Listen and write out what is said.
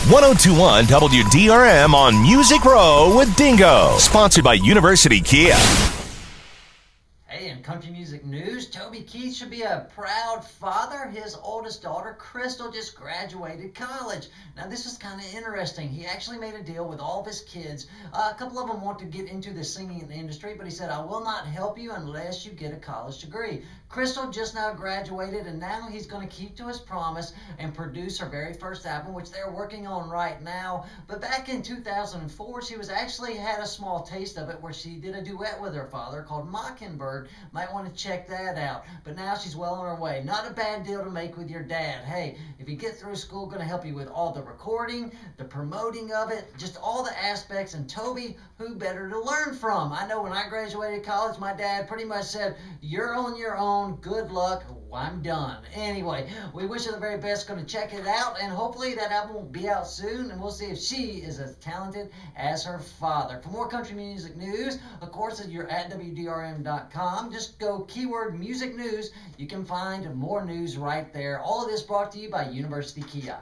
1021 WDRM on Music Row with Dingo. Sponsored by University Kia. Hey, in country music news, Toby Keith should be a proud father. His oldest daughter, Crystal, just graduated college. Now, this is kind of interesting. He actually made a deal with all of his kids. A couple of them want to get into the singing industry, but he said, I will not help you unless you get a college degree. Crystal just now graduated, and now he's going to keep to his promise and produce her very first album, which they're working on right now. But back in 2004, she was actually had a small taste of it where she did a duet with her father called Mockingbird. Might want to check that out. But now she's well on her way. Not a bad deal to make with your dad. Hey, if you get through school, going to help you with all the recording, the promoting of it, just all the aspects. And Toby, who better to learn from? I know when I graduated college, my dad pretty much said, you're on your own. Good luck. I'm done. Anyway, we wish her the very best. Going to check it out, and hopefully that album will be out soon, and we'll see if she is as talented as her father. For more country music news, of course, you're at WDRM.com. Just go keyword music news. You can find more news right there. All of this brought to you by University Kia.